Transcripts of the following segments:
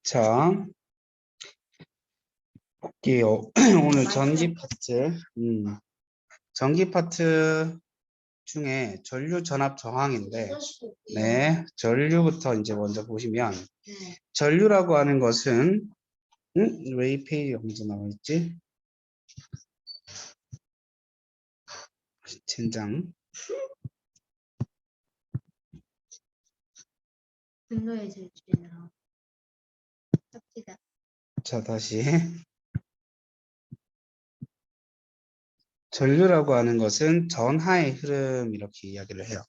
자, 볼게요. 오늘 전기 파트, 전기 파트 중에 전류 전압 저항인데, 네, 전류부터 이제 먼저 보시면, 전류라고 하는 것은, 왜 이 페이지가 먼저 나와 있지? 젠장. 분노의 질주나 삽시다. 자, 다시. 전류라고 하는 것은 전하의 흐름 이렇게 이야기를 해요.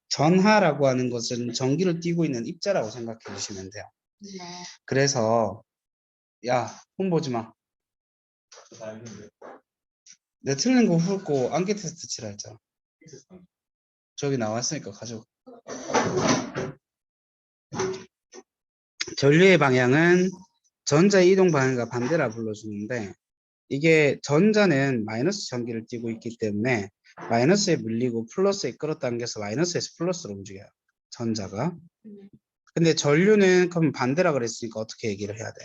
전하라고 하는 것은 전기를 띠고 있는 입자라고 생각해 주시면 돼요. 네. 그래서 야, 폰보지 마. 내 틀린 거 훑고 암기 테스트 치라 했잖아. 저기 나왔으니까 가져. 전류의 방향은 전자의 이동 방향과 반대라 불러주는데, 이게 전자는 마이너스 전기를 띠고 있기 때문에 마이너스에 물리고 플러스에 끌어당겨서 마이너스에서 플러스로 움직여요. 전자가. 근데 전류는 그럼 반대라 그랬으니까 어떻게 얘기를 해야 돼?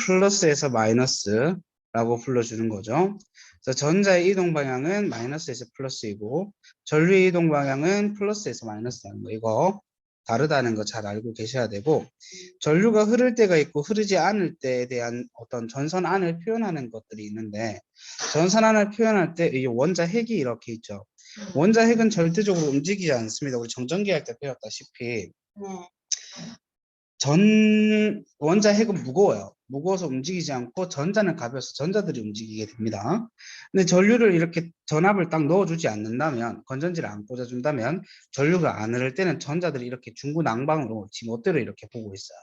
플러스에서 마이너스라고 불러주는 거죠. 그래서 전자의 이동 방향은 마이너스에서 플러스이고 전류의 이동 방향은 플러스에서 마이너스라는 거. 이거 다르다는 거 잘 알고 계셔야 되고, 전류가 흐를 때가 있고 흐르지 않을 때에 대한 어떤 전선안을 표현하는 것들이 있는데, 전선안을 표현할 때 이 원자핵이 이렇게 있죠. 원자핵은 절대적으로 움직이지 않습니다. 우리 정전기 할 때 배웠다시피 원자핵은 무거워요. 무거워서 움직이지 않고 전자는 가벼워서 전자들이 움직이게 됩니다. 근데 전류를 이렇게 전압을 딱 넣어주지 않는다면, 건전지를 안 꽂아준다면 전류가 안 흐를 때는 전자들이 이렇게 중구난방으로 지멋대로 이렇게 보고 있어요.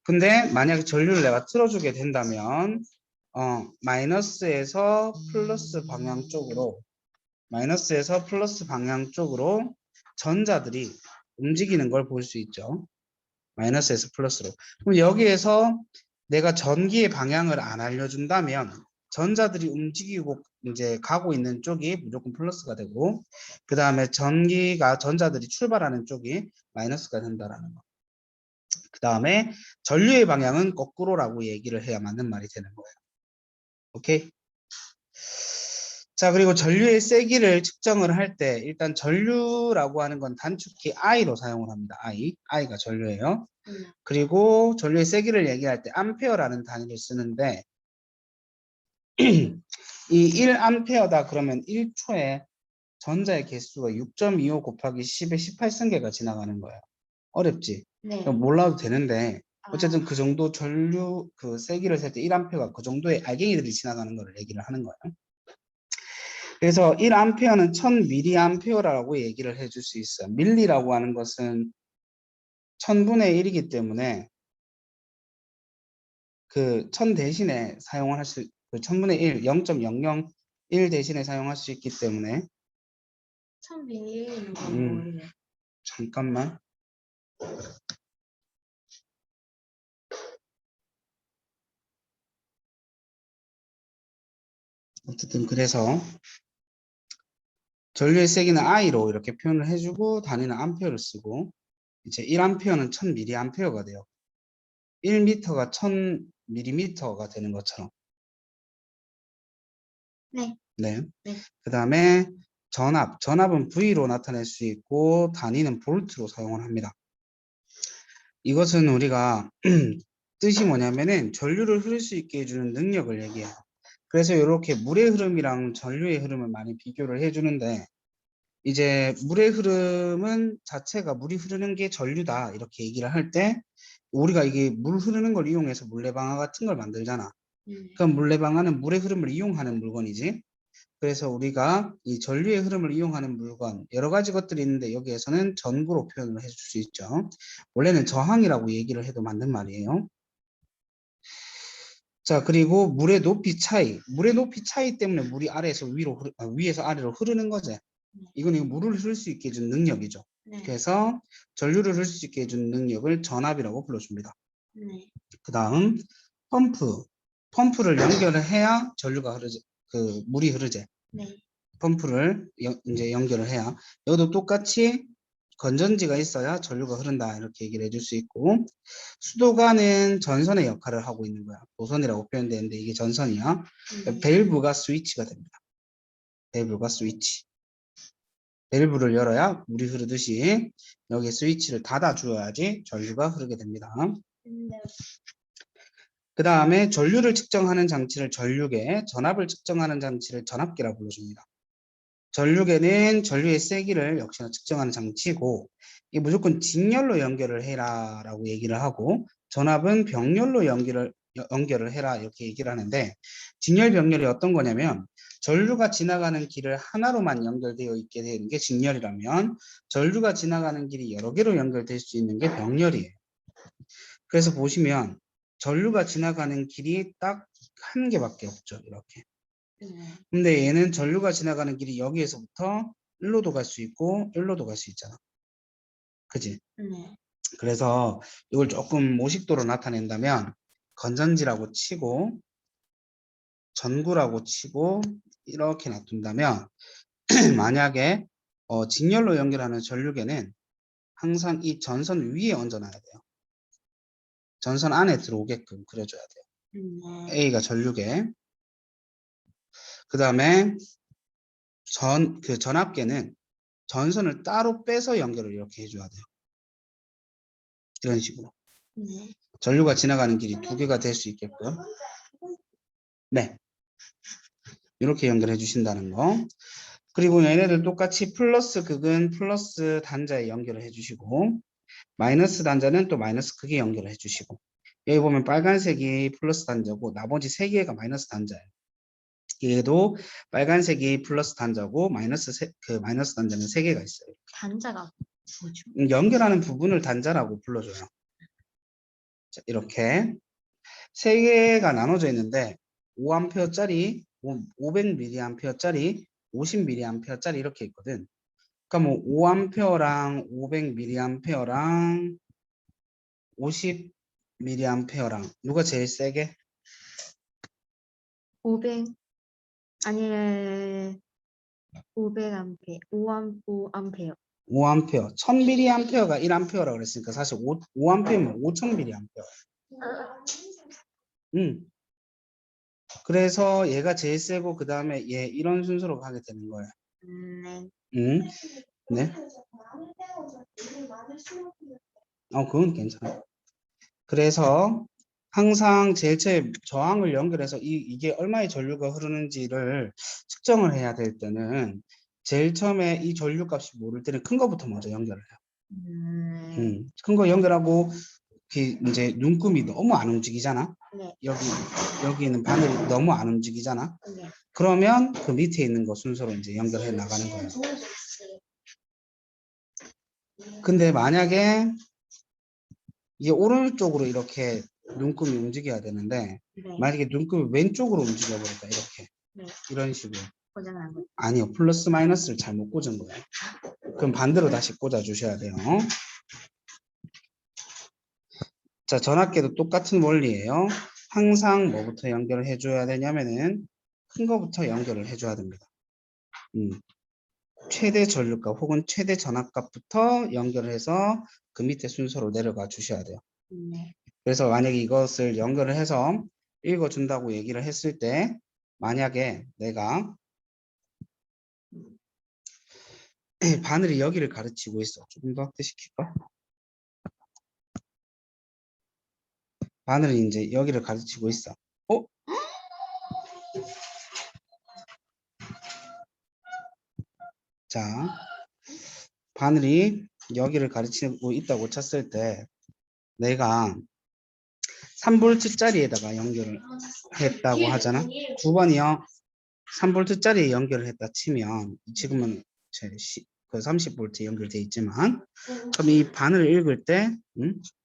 근데 만약에 전류를 내가 틀어주게 된다면 마이너스에서 플러스 방향 쪽으로 전자들이 움직이는 걸 볼 수 있죠. 마이너스에서 플러스로. 그럼 여기에서 내가 전기의 방향을 안 알려준다면 전자들이 움직이고 이제 가고 있는 쪽이 무조건 플러스가 되고, 그 다음에 전자들이 출발하는 쪽이 마이너스가 된다라는 거. 그 다음에 전류의 방향은 거꾸로라고 얘기를 해야 맞는 말이 되는 거예요. 오케이? 자, 그리고 전류의 세기를 측정을 할 때 일단 전류라고 하는 건 단축키 I로 사용을 합니다. I가 전류예요. 그리고 전류의 세기를 얘기할 때 암페어라는 단위를 쓰는데 이 1암페어다 그러면 1초에 전자의 개수가 6.25 곱하기 10의 18승계가 지나가는 거예요. 어렵지? 네. 몰라도 되는데 어쨌든 그 정도 전류 그 세기를 셀 때 1암페어가 그 정도의 알갱이들이 지나가는 거를 얘기를 하는 거예요. 그래서 1암페어는 1000mA라고 얘기를 해줄 수 있어요. 밀리라고 하는 것은 1000분의 1이기 때문에 그 1000 대신에 사용을 할 수, 그 1000분의 1, 0.001 대신에 사용할 수 있기 때문에 1000ml는 뭐예요? 잠깐만. 어쨌든 그래서 전류의 세기는 I로 이렇게 표현을 해주고 단위는 암페어를 쓰고, 이제 1암페어는 1000mA가 돼요. 1m가 1000mm가 되는 것처럼. 네. 네. 네. 그 다음에 전압은 V로 나타낼 수 있고 단위는 볼트로 사용을 합니다. 이것은 우리가 뜻이 뭐냐면은 전류를 흐를 수 있게 해주는 능력을 얘기해요. 그래서 이렇게 물의 흐름이랑 전류의 흐름을 많이 비교를 해주는데, 이제 물의 흐름은 자체가 물이 흐르는 게 전류다 이렇게 얘기를 할 때, 우리가 이게 물 흐르는 걸 이용해서 물레방아 같은 걸 만들잖아. 그럼 물레방아는 물의 흐름을 이용하는 물건이지. 그래서 우리가 이 전류의 흐름을 이용하는 물건 여러 가지 것들이 있는데 여기에서는 전구로 표현을 해줄 수 있죠. 원래는 저항이라고 얘기를 해도 맞는 말이에요. 자, 그리고 물의 높이 차이 때문에 물이 위에서 아래로 흐르는 거지. 이건 물을 흐를 수 있게 해준 능력이죠. 그래서 전류를 흐를 수 있게 해준 능력을 전압이라고 불러줍니다. 그 다음 펌프를 연결을 해야 전류가 흐르지, 그 물이 흐르지. 펌프를 이제 연결을 해야, 여기도 똑같이 건전지가 있어야 전류가 흐른다 이렇게 얘기를 해줄 수 있고 수도관은 전선의 역할을 하고 있는 거야. 도선이라고 표현되는데 이게 전선이야. 밸브가 스위치가 됩니다. 밸브가 스위치. 밸브를 열어야 물이 흐르듯이 여기 스위치를 닫아줘야지 전류가 흐르게 됩니다. 네. 그 다음에 전류를 측정하는 장치를 전류계, 전압을 측정하는 장치를 전압계라 불러줍니다. 전류계는 전류의 세기를 역시나 측정하는 장치고 이게 무조건 직렬로 연결을 해라 라고 얘기를 하고 전압은 병렬로 연결을 해라 이렇게 얘기를 하는데 직렬 병렬이 어떤 거냐면 전류가 지나가는 길을 하나로만 연결되어 있게 되는 게 직렬이라면 전류가 지나가는 길이 여러 개로 연결될 수 있는 게 병렬이에요. 그래서 보시면 전류가 지나가는 길이 딱 한 개밖에 없죠. 이렇게. 근데 얘는 전류가 지나가는 길이 여기에서부터 1로도 갈 수 있고 1로도 갈 수 있잖아. 그지? 네. 그래서 이걸 조금 모식도로 나타낸다면 건전지라고 치고 전구라고 치고 이렇게 놔둔다면 만약에 직렬로 연결하는 전류계는 항상 이 전선 위에 얹어놔야 돼요. 전선 안에 들어오게끔 그려줘야 돼요. A가 전류계. 그 다음에 전압계는 전선을 따로 빼서 연결을 이렇게 해줘야 돼요. 이런 식으로. 전류가 지나가는 길이 두 개가 될 수 있게끔. 네. 이렇게 연결해 주신다는 거. 그리고 얘네들 똑같이 플러스 극은 플러스 단자에 연결을 해주시고 마이너스 단자는 또 마이너스 극에 연결을 해주시고 여기 보면 빨간색이 플러스 단자고 나머지 세 개가 마이너스 단자예요. 얘도 빨간색이 플러스 단자고 마이너스 단자는 세 개가 있어요. 단자가 뭐죠? 연결하는 부분을 단자라고 불러줘요. 자, 이렇게 세 개가 나눠져 있는데 5A짜리, 500mA짜리, 50mA짜리 이렇게 있거든. 그러니까 뭐 5A랑 500mA랑 50mA랑 누가 제일 세게? 500 아니 500A 5A 5A. 1000mA가 1A라고 그랬으니까 사실 5A면 5000mA. 그래서 얘가 제일 세고 그 다음에 얘 이런 순서로 가게 되는 거예요. 네. 네. 그건 괜찮아. 그래서 항상 제일 처음에 저항을 연결해서 이게 얼마의 전류가 흐르는지를 측정을 해야 될 때는 제일 처음에 이 전류 값이 모를 때는 큰 거부터 먼저 연결을 해요. 큰 거 연결하고 이제 눈금이 너무 안 움직이잖아. 네. 여기 있는 바늘이 너무 안 움직이잖아. 네. 그러면 그 밑에 있는 거 순서로 이제 연결해 나가는 거예요. 근데 만약에 이게 오른쪽으로 이렇게 눈금이 움직여야 되는데 네. 만약에 눈금이 왼쪽으로 움직여 버렸다 이렇게 네. 이런 식으로 고장난 거. 아니요 플러스 마이너스를 잘못 꽂은 거예요. 그럼 반대로 다시 꽂아 주셔야 돼요. 자 전압계도 똑같은 원리예요. 항상 뭐부터 연결을 해줘야 되냐면은 큰 거부터 연결을 해줘야 됩니다. 최대 전류값 혹은 최대 전압값부터 연결을 해서 그 밑에 순서로 내려가 주셔야 돼요. 네. 그래서 만약에 이것을 연결을 해서 읽어준다고 얘기를 했을 때 만약에 내가 바늘이 여기를 가르치고 있어. 조금 더 확대시킬까? 바늘이 이제 여기를 가르치고 있어. 자, 바늘이 여기를 가르치고 있다고 쳤을 때 내가 3V짜리에다가 연결을 했다고 하잖아. 두 번이요. 3V짜리에 연결을 했다 치면 지금은 그 30V 연결돼 있지만 그럼 이 바늘을 읽을 때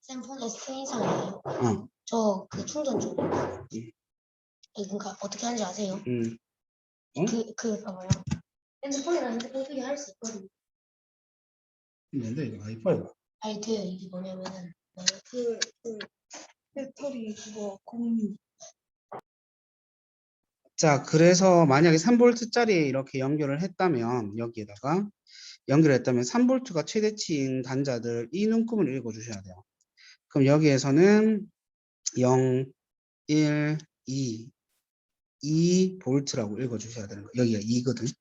쌤 폰에 스크린상이에요. 어, 저 그 충전 중. 그러니까 어떻게 하는지 아세요? 어? 그 봐봐요. 핸드폰이랑 핸드폰 크기 할 수 있거든요. 근데 이거 와이파이가 아니 돼요. 이게 뭐냐면은 배터리 그거 공유. 자 그래서 만약에 3V짜리에 이렇게 연결을 했다면 여기에다가 연결했다면 3V가 최대치인 단자들 이 눈금을 읽어주셔야 돼요. 그럼 여기에서는 0, 1, 2, 2V라고 읽어주셔야 되는 거예요. 여기가 2거든.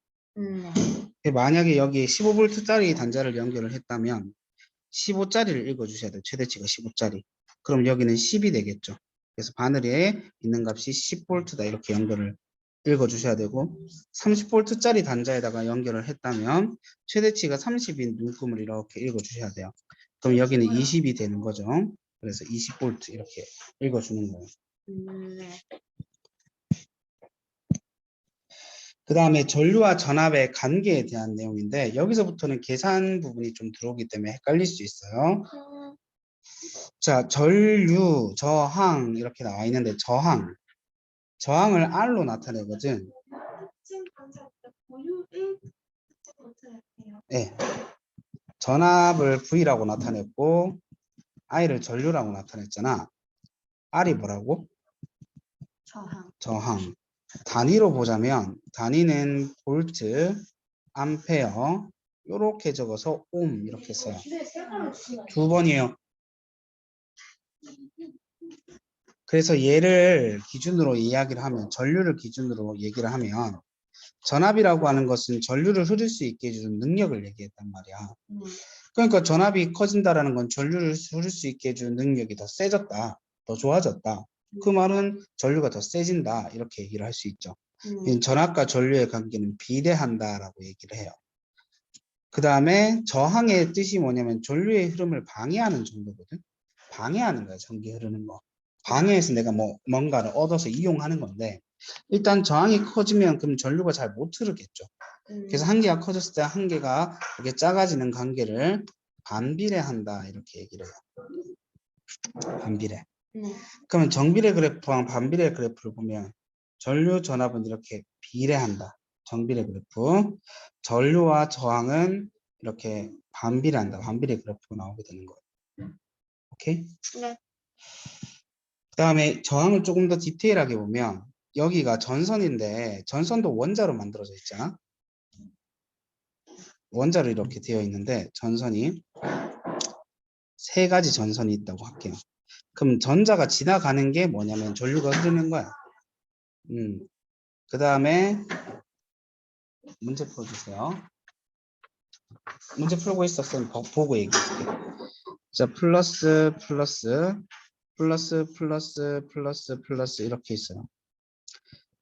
네. 만약에 여기에 15V짜리 단자를 연결을 했다면 15짜리를 읽어주셔야 돼요. 최대치가 15짜리. 그럼 여기는 10이 되겠죠. 그래서 바늘에 있는 값이 10V다 이렇게 연결을 읽어주셔야 되고 30V짜리 단자에다가 연결을 했다면 최대치가 30인 눈금을 이렇게 읽어주셔야 돼요. 그럼 여기는 20이 되는 거죠. 그래서 20V 이렇게 읽어주는 거예요. 네. 그 다음에 전류와 전압의 관계에 대한 내용인데 여기서부터는 계산 부분이 좀 들어오기 때문에 헷갈릴 수 있어요. 자, 전류, 저항 이렇게 나와 있는데 저항을 R로 나타내거든. 네. 전압을 V라고 나타냈고 I를 전류라고 나타냈잖아. R이 뭐라고? 저항. 저항. 단위로 보자면 단위는 볼트, 암페어 이렇게 적어서 옴 이렇게 써요. 두 번이에요. 그래서 얘를 기준으로 이야기를 하면 전류를 기준으로 얘기를 하면 전압이라고 하는 것은 전류를 흐를 수 있게 해주는 능력을 얘기했단 말이야. 그러니까 전압이 커진다라는 건 전류를 흐를 수 있게 해주는 능력이 더 세졌다, 더 좋아졌다. 그 말은 전류가 더 세진다 이렇게 얘기를 할 수 있죠. 전압과 전류의 관계는 비례한다라고 얘기를 해요. 그 다음에 저항의 뜻이 뭐냐면 전류의 흐름을 방해하는 정도거든. 방해하는 거야, 전기 흐르는 거. 방해해서 내가 뭔가를 얻어서 이용하는 건데 일단 저항이 커지면 그럼 전류가 잘 못 흐르겠죠. 그래서 한 개가 커졌을 때 한 개가 이렇게 작아지는 관계를 반비례한다 이렇게 얘기를 해요. 반비례. 그러면 정비례 그래프랑 반비례 그래프를 보면 전류 전압은 이렇게 비례한다. 정비례 그래프. 전류와 저항은 이렇게 반비례한다. 반비례 그래프가 나오게 되는 거예요. 오케이? 네. 그 다음에 저항을 조금 더 디테일하게 보면 여기가 전선인데 전선도 원자로 만들어져 있잖아. 원자로 이렇게 되어 있는데 전선이 세 가지 전선이 있다고 할게요. 그럼 전자가 지나가는 게 뭐냐면 전류가 흐르는 거야. 그 다음에 문제 풀어주세요. 문제 풀고 있었으면 보고 얘기할게. 자, 플러스 이렇게 있어요.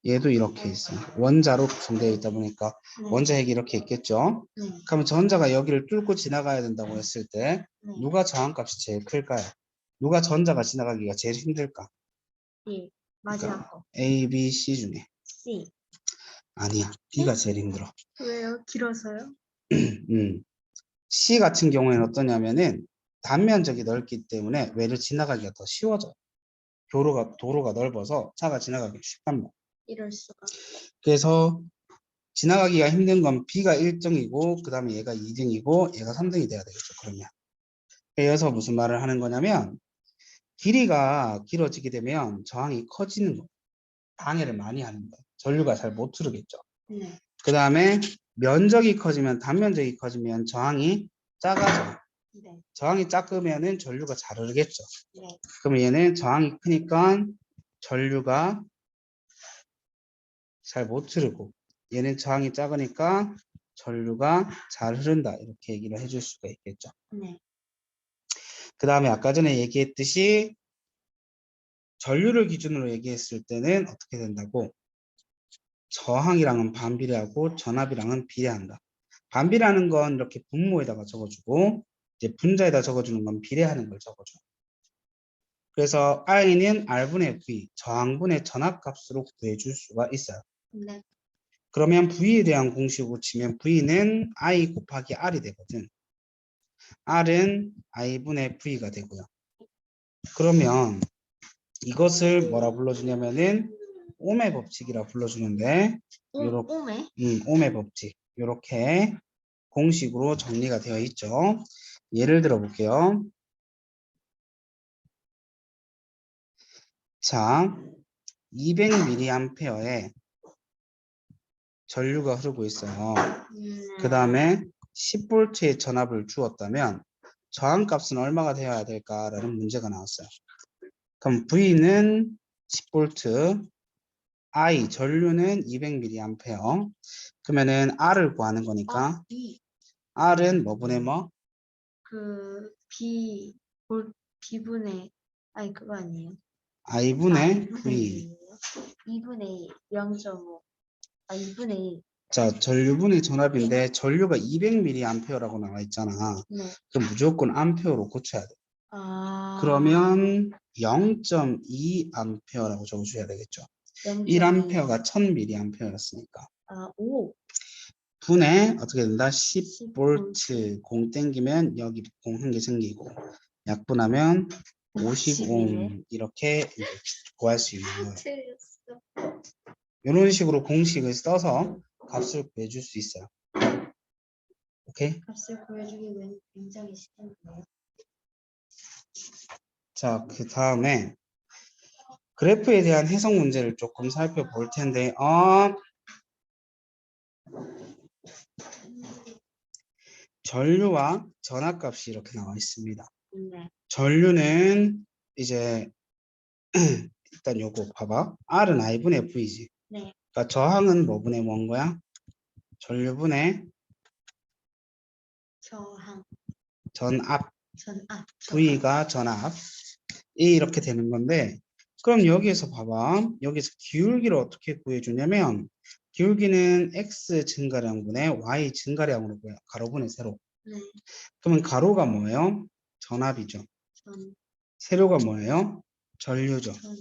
얘도 이렇게 있어요. 원자로 구성되어 있다 보니까 원자핵이 이렇게 있겠죠. 그러면 전자가 여기를 뚫고 지나가야 된다고 했을 때 누가 저항값이 제일 클까요? 누가 전자가 지나가기가 제일 힘들까? C. 마지막 거. A, B, C 중에 C. 아니야. B가 제일 힘들어. 왜요? 길어서요? C 같은 경우에는 어떠냐면은 단면적이 넓기 때문에 외를 지나가기가 더 쉬워져요. 도로가 넓어서 차가 지나가기 쉽단 말이야. 이럴 수가. 그래서 지나가기가 힘든 건 B가 1등이고 그 다음에 얘가 2등이고 얘가 3등이 돼야 되겠죠. 그러면. 그래서 무슨 말을 하는 거냐면 길이가 길어지게 되면 저항이 커지는 거예요. 방해를 많이 하는 거예요. 전류가 잘 못 흐르겠죠. 그 다음에 면적이 커지면 단면적이 커지면 저항이 작아져요. 네. 저항이 작으면은 전류가 잘 흐르겠죠. 네. 그러면 얘는 저항이 크니까 전류가 잘 못 흐르고 얘는 저항이 작으니까 전류가 잘 흐른다 이렇게 얘기를 해줄 수가 있겠죠. 네. 그 다음에 아까 전에 얘기했듯이 전류를 기준으로 얘기했을 때는 어떻게 된다고? 저항이랑은 반비례하고 전압이랑은 비례한다. 반비례하는 건 이렇게 분모에다가 적어주고 이제 분자에다 적어주는 건 비례하는 걸 적어줘. 그래서 I는 R분의 V, 저항분의 전압값으로 구해줄 수가 있어요. 네. 그러면 V에 대한 공식으로 치면 V는 I 곱하기 R이 되거든. R은 I분의 V가 되고요. 그러면 이것을 뭐라 불러주냐면은 옴의 법칙이라 불러주는데 요렇게 오메? 옴의 법칙 이렇게 공식으로 정리가 되어 있죠. 예를 들어 볼게요. 자, 200mA에 전류가 흐르고 있어요. 그 다음에 10V의 전압을 주었다면 저항값은 얼마가 되어야 될까라는 문제가 나왔어요. 그럼 V는 10V, I 전류는 200mA. 그러면은 R을 구하는 거니까 B R은 뭐분의 뭐? 그 B분의 아니 그거 아니에요? I분의 V. 2분의 0.5 2분의 1 자, 전류분의 전압인데 전류가 200mA라고 나와 있잖아. 네. 그럼 무조건 암페어로 고쳐야 돼. 아 그러면 0.2A라고 적어줘야 되겠죠. 1A가 1000mA였으니까. 5 분에 어떻게 된다? 10V 공 땡기면 여기 공 한 개 생기고 약분하면 50옴 이렇게 이제 구할 수 있는 거예요. 틀렸어. 이런 식으로 공식을 써서 값을 구해줄 수 있어요. 오케이? 값을 구해주기 위해 굉장히 쉽은데요. 자, 그 다음에 그래프에 대한 해석 문제를 조금 살펴볼 텐데, 전류와 전압값이 이렇게 나와 있습니다. 네. 전류는 이제 일단 요거 봐봐. R은 I분의 V지. 네. 그러니까 저항은 뭐분의 뭐인 거야? 전류분의 저항 전압, 전압 V가 전압. 이렇게 되는 건데, 그럼 여기에서 봐봐. 여기서 기울기를 어떻게 구해주냐면, 기울기는 X 증가량분의 Y 증가량으로 구해요. 가로분의 세로. 네. 그러면 가로가 뭐예요? 전압이죠. 전 세로가 뭐예요? 전류죠. 전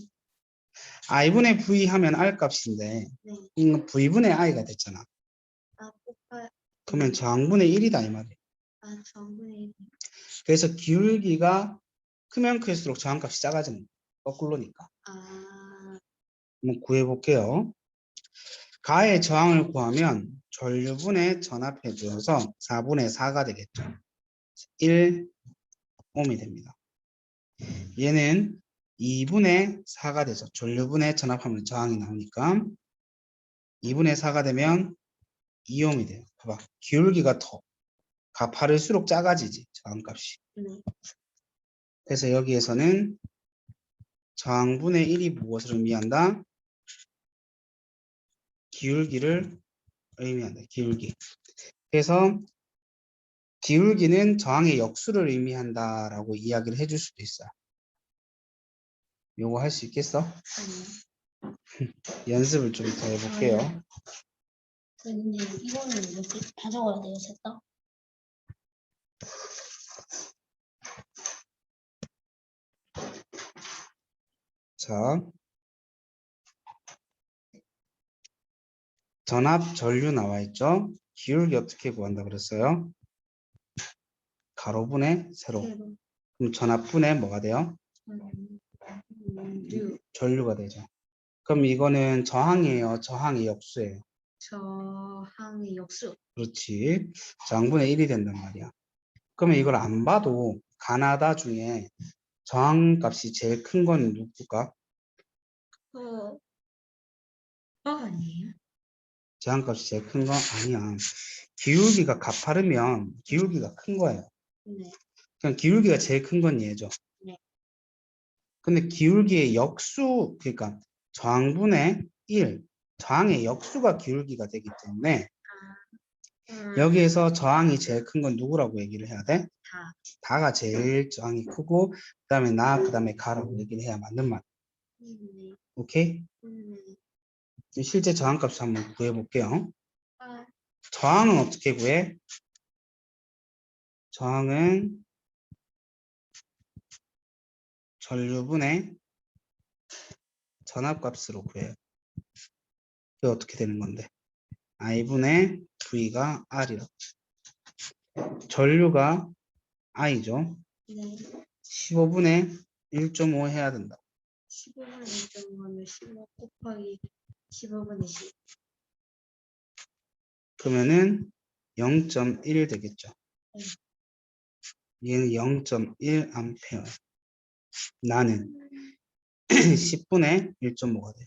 I분의 V 하면 R 값인데, 네. 이건 V분의 I가 됐잖아. 오빠 그러면 저항분의 1이다 이 말이에요. 전분의 1 그래서 기울기가 크면 클수록 저항값이 작아지는 거예요. 거꾸로니까. 한번 구해볼게요. 가의 저항을 구하면 전류분의 전압해 주어서 4분의 4가 되겠죠. 1옴이 됩니다. 얘는 2분의 4가 되죠. 전류분의 전압하면 저항이 나오니까 2분의 4가 되면 2옴이 돼요. 봐봐. 기울기가 더 가파를수록 작아지지. 저항값이. 네. 그래서 여기에서는 저항분의 1이 무엇을 의미한다? 기울기를 의미한다. 기울기. 그래서 기울기는 저항의 역수를 의미한다라고 이야기를 해줄 수도 있어요. 요거 할 수 있겠어? 아니요. 연습을 좀 더 해볼게요. 근데 이거는 이렇게 다 적어야 돼요, 셋 다? 자, 전압 전류 나와 있죠? 기울기 어떻게 구한다 그랬어요? 가로분의 세로. 세로 그럼 전압분의 뭐가 돼요? 류 전류가 되죠. 그럼 이거는 저항이에요? 저항의 역수예요? 저항의 역수 그렇지. 저항분의 1이 된단 말이야. 그러면 이걸 안 봐도 가나다 중에 저항값이 제일 큰 건 누굴까? 아니에요? 저항값이 제일 큰 건 아니야. 기울기가 가파르면 기울기가 큰 거예요. 네. 그냥 기울기가 제일 큰 건 얘죠. 네. 근데 기울기의 역수, 그러니까 저항분의 1, 저항의 역수가 기울기가 되기 때문에 여기에서 저항이 제일 큰 건 누구라고 얘기를 해야 돼? 다. 다가 제일 저항이 크고 그 다음에 나, 그 다음에 가라고 얘기를 해야 맞는 말. 네. 오케이? 실제 저항값을 한번 구해볼게요. 아, 저항은 어떻게 구해? 저항은 전류분의 전압값으로 구해요. 그게 어떻게 되는 건데? I분의 V가 R이라고. 전류가 I죠. 네. 15분의 1.5 해야 된다. 15분의 1.5면 15 곱하기 15분의 10 그러면은 그러면은 0.1 되겠죠. 얘는 0.1 암페어. 나는 10분의 1.5가 돼.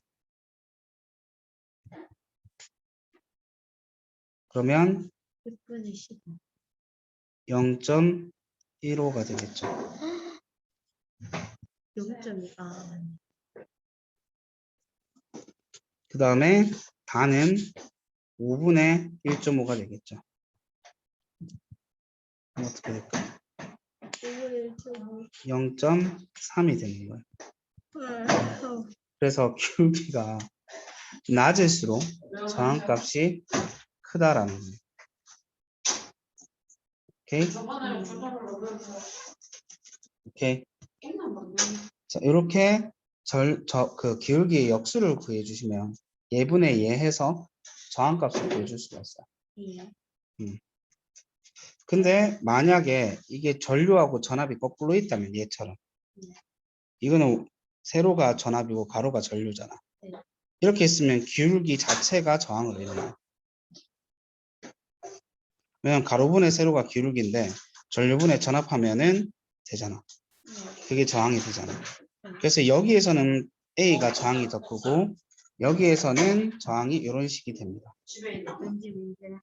그러면 10분의 15 0.15가 되겠죠. 0.2. 아, 그 다음에 반은 5분의 1.5가 되겠죠. 그럼 어떻게 될까? 1.5. 0.3이 되는 거예요. 아, 그래서 기울기가 낮을수록 저항값이 크다라는 거예요. 오케이? 오케이. 자, 이렇게 그 기울기의 역수를 구해 주시면 예분의 예 해서 저항값을 구해 줄 수가 있어요. 예. 근데 만약에 이게 전류하고 전압이 거꾸로 있다면 얘처럼 이거는 세로가 전압이고 가로가 전류잖아. 네. 이렇게 있으면 기울기 자체가 저항을 이루어요. 왜냐면 가로분의 세로가 기울기인데 전류분의 전압하면은 되잖아. 그게 저항이 되잖아. 그래서 여기에서는 A가 저항이 더 크고 여기에서는 저항이 이런 식이 됩니다. 왠지 문제는